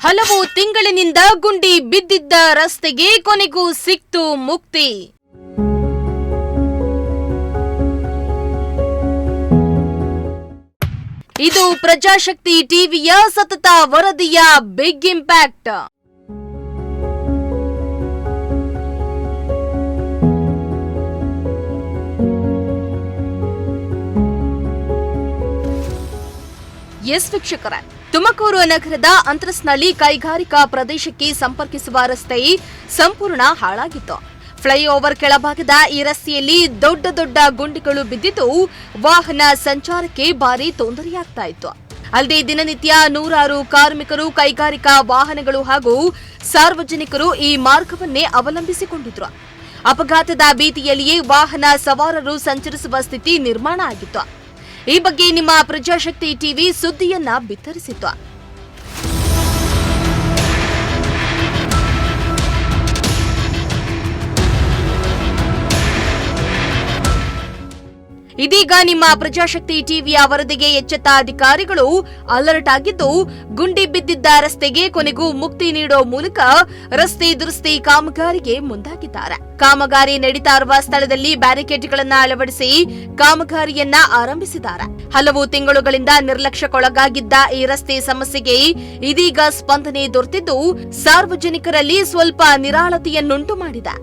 ಹಲವು ತಿಂಗಳಿನಿಂದ ಗುಂಡಿ ಬಿದ್ದಿದ್ದ ರಸ್ತೆಗೆ ಕೊನೆಗೂ ಸಿಕ್ತು ಮುಕ್ತಿ. ಇದು ಪ್ರಜಾಶಕ್ತಿ ಟಿವಿಯ ಸತತ ವರದಿಯ ಬಿಗ್ ಇಂಪ್ಯಾಕ್ಟ್. ಎಸ್ ವೀಕ್ಷಕರೇ, ತುಮಕೂರು ನಗರದ ಅಂತರಸ್ನಳ್ಳಿ ಕೈಗಾರಿಕಾ ಪ್ರದೇಶಕ್ಕೆ ಸಂಪರ್ಕಿಸುವ ರಸ್ತೆ ಸಂಪೂರ್ಣ ಹಾಳಾಗಿತ್ತು. ಫ್ಲೈಓವರ್ ಕೆಳಭಾಗದ ಈ ರಸ್ತೆಯಲ್ಲಿ ದೊಡ್ಡ ದೊಡ್ಡ ಗುಂಡಿಗಳು ಬಿದ್ದಿದ್ದು ವಾಹನ ಸಂಚಾರಕ್ಕೆ ಭಾರಿ ತೊಂದರೆಯಾಗ್ತಾ ಇತ್ತು. ಅಲ್ಲದೆ ದಿನನಿತ್ಯ ನೂರಾರು ಕಾರ್ಮಿಕರು, ಕೈಗಾರಿಕಾ ವಾಹನಗಳು ಹಾಗೂ ಸಾರ್ವಜನಿಕರು ಈ ಮಾರ್ಗವನ್ನೇ ಅವಲಂಬಿಸಿಕೊಂಡಿದ್ರು. ಅಪಘಾತದ ಭೀತಿಯಲ್ಲಿಯೇ ವಾಹನ ಸವಾರರು ಸಂಚರಿಸುವ ಸ್ಥಿತಿ ನಿರ್ಮಾಣ ಆಗಿತ್ತು. ಈ ಬಗ್ಗೆ ನಿಮ್ಮ ಪ್ರಜಾಶಕ್ತಿ ಟಿವಿ ಸುದ್ದಿಯನ್ನ ಬಿತ್ತರಿಸಿತ್ತು. ಇದೀಗ ನಿಮ್ಮ ಪ್ರಜಾಶಕ್ತಿ ಟಿವಿಯ ವರದಿಗೆ ಎಚ್ಚೆತ್ತ ಅಧಿಕಾರಿಗಳು ಅಲರ್ಟ್ ಆಗಿದ್ದು, ಗುಂಡಿ ಬಿದ್ದಿದ್ದ ರಸ್ತೆಗೆ ಕೊನೆಗೂ ಮುಕ್ತಿ ನೀಡೋ ಮೂಲಕ ರಸ್ತೆ ದುರಸ್ತಿ ಕಾಮಗಾರಿಗೆ ಮುಂದಾಗಿದ್ದಾರೆ. ಕಾಮಗಾರಿ ನಡೀತಾ ಇರುವ ಸ್ಥಳದಲ್ಲಿ ಬ್ಯಾರಿಕೇಡ್ಗಳನ್ನು ಅಳವಡಿಸಿ ಕಾಮಗಾರಿಯನ್ನ ಆರಂಭಿಸಿದ್ದಾರೆ. ಹಲವು ತಿಂಗಳುಗಳಿಂದ ನಿರ್ಲಕ್ಷ್ಯಕ್ಕೊಳಗಾಗಿದ್ದ ಈ ರಸ್ತೆ ಸಮಸ್ಯೆಗೆ ಇದೀಗ ಸ್ಪಂದನೆ ದೊರೆತಿದ್ದು ಸಾರ್ವಜನಿಕರಲ್ಲಿ ಸ್ವಲ್ಪ ನಿರಾಳತೆಯನ್ನುಂಟು ಮಾಡಿದೆ.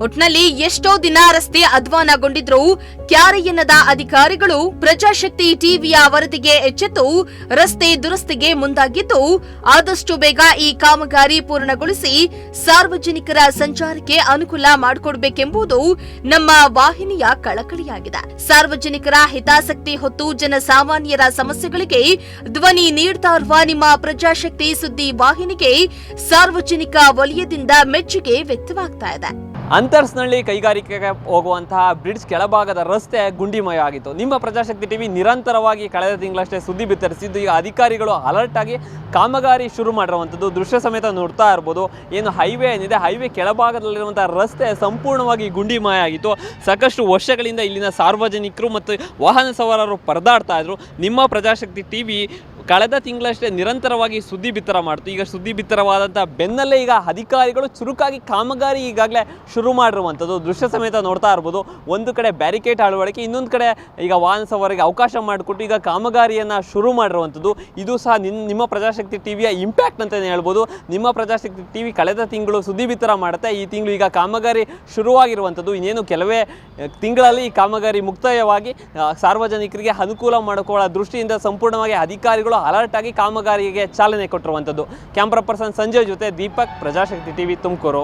ಒಟ್ನಲ್ಲಿ ಎಷ್ಟೋ ದಿನ ರಸ್ತೆ ಅಧ್ವಾನಗೊಂಡಿದ್ರು ಕ್ಯಾರೆ ಎನ್ನದ ಅಧಿಕಾರಿಗಳು ಪ್ರಜಾಶಕ್ತಿ ಟಿವಿಯ ವರದಿಗೆ ಎಚ್ಚೆತ್ತು ರಸ್ತೆ ದುರಸ್ತಿಗೆ ಮುಂದಾಗಿದ್ದು, ಆದಷ್ಟು ಬೇಗ ಈ ಕಾಮಗಾರಿ ಪೂರ್ಣಗೊಳಿಸಿ ಸಾರ್ವಜನಿಕರ ಸಂಚಾರಕ್ಕೆ ಅನುಕೂಲ ಮಾಡಿಕೊಡಬೇಕೆಂಬುದು ನಮ್ಮ ವಾಹಿನಿಯ ಕಳಕಳಿಯಾಗಿದೆ. ಸಾರ್ವಜನಿಕರ ಹಿತಾಸಕ್ತಿ ಹೊತ್ತು ಜನಸಾಮಾನ್ಯರ ಸಮಸ್ಯೆಗಳಿಗೆ ಧ್ವನಿ ನೀಡ್ತಾ ಇರುವ ನಿಮ್ಮ ಪ್ರಜಾಶಕ್ತಿ ಸುದ್ದಿ ವಾಹಿನಿಗೆ ಸಾರ್ವಜನಿಕ ವಲಯದಿಂದ ಮೆಚ್ಚುಗೆ ವ್ಯಕ್ತವಾಗ್ತಾ ಇದೆ. ಅಂತರಸ್ನಳ್ಳಿ ಕೈಗಾರಿಕೆಗೆ ಹೋಗುವಂತಹ ಬ್ರಿಡ್ಜ್ ಕೆಳಭಾಗದ ರಸ್ತೆ ಗುಂಡಿಮಯ ಆಗಿತ್ತು. ನಿಮ್ಮ ಪ್ರಜಾಶಕ್ತಿ ಟಿವಿ ನಿರಂತರವಾಗಿ ಕಳೆದ ತಿಂಗಳಷ್ಟೇ ಸುದ್ದಿ ಬಿತ್ತರಿಸಿದ್ದು, ಈಗ ಅಧಿಕಾರಿಗಳು ಅಲರ್ಟ್ ಆಗಿ ಕಾಮಗಾರಿ ಶುರು ಮಾಡಿರುವಂಥದ್ದು ದೃಶ್ಯ ಸಮೇತ ನೋಡ್ತಾ ಇರ್ಬೋದು. ಏನು ಹೈವೇ ಏನಿದೆ, ಹೈವೇ ಕೆಳಭಾಗದಲ್ಲಿರುವಂತಹ ರಸ್ತೆ ಸಂಪೂರ್ಣವಾಗಿ ಗುಂಡಿಮಯ ಆಗಿತ್ತು. ಸಾಕಷ್ಟು ವರ್ಷಗಳಿಂದ ಇಲ್ಲಿನ ಸಾರ್ವಜನಿಕರು ಮತ್ತು ವಾಹನ ಸವಾರರು ಪರದಾಡ್ತಾ ಇದ್ರು. ನಿಮ್ಮ ಪ್ರಜಾಶಕ್ತಿ ಟಿವಿ ಕಳೆದ ತಿಂಗಳಷ್ಟೇ ನಿರಂತರವಾಗಿ ಸುದ್ದಿ ಬಿತ್ತರ ಮಾಡ್ತು. ಈಗ ಸುದ್ದಿ ಬಿತ್ತರವಾದಂಥ ಬೆನ್ನಲ್ಲೇ ಈಗ ಅಧಿಕಾರಿಗಳು ಚುರುಕಾಗಿ ಕಾಮಗಾರಿ ಈಗಾಗಲೇ ಶುರು ಮಾಡಿರುವಂಥದ್ದು ದೃಶ್ಯ ಸಮೇತ ನೋಡ್ತಾ ಇರ್ಬೋದು. ಒಂದು ಕಡೆ ಬ್ಯಾರಿಕೇಡ್ ಅಳವಡಿಕೆ, ಇನ್ನೊಂದು ಕಡೆ ಈಗ ವಾಹನ ಸವಾರಿಗೆ ಅವಕಾಶ ಮಾಡಿಕೊಟ್ಟು ಈಗ ಕಾಮಗಾರಿಯನ್ನು ಶುರು ಮಾಡಿರುವಂಥದ್ದು. ಇದು ಸಹ ನಿಮ್ಮ ಪ್ರಜಾಶಕ್ತಿ ಟಿವಿಯ ಇಂಪ್ಯಾಕ್ಟ್ ಅಂತಲೇ ಹೇಳ್ಬೋದು. ನಿಮ್ಮ ಪ್ರಜಾಶಕ್ತಿ ಟಿವಿ ಕಳೆದ ತಿಂಗಳು ಸುದ್ದಿ ಬಿತ್ತರ ಮಾಡುತ್ತೆ. ಈ ತಿಂಗಳು ಈಗ ಕಾಮಗಾರಿ ಶುರುವಾಗಿರುವಂಥದ್ದು. ಇನ್ನೇನು ಕೆಲವೇ ತಿಂಗಳಲ್ಲಿ ಈ ಕಾಮಗಾರಿ ಮುಕ್ತಾಯವಾಗಿ ಸಾರ್ವಜನಿಕರಿಗೆ ಅನುಕೂಲ ಮಾಡಿಕೊಳ್ಳೋ ದೃಷ್ಟಿಯಿಂದ ಸಂಪೂರ್ಣವಾಗಿ ಅಧಿಕಾರಿಗಳು ಅಲರ್ಟ್ ಆಗಿ ಕಾಮಗಾರಿಗೆ ಚಾಲನೆ ಕೊಟ್ಟಿರುವಂಥದ್ದು. ಕ್ಯಾಮ್ರಾ ಪರ್ಸನ್ ಸಂಜಯ್ ಜೊತೆ ದೀಪಕ್, ಪ್ರಜಾಶಕ್ತಿ ಟಿವಿ, ತುಮಕೂರು.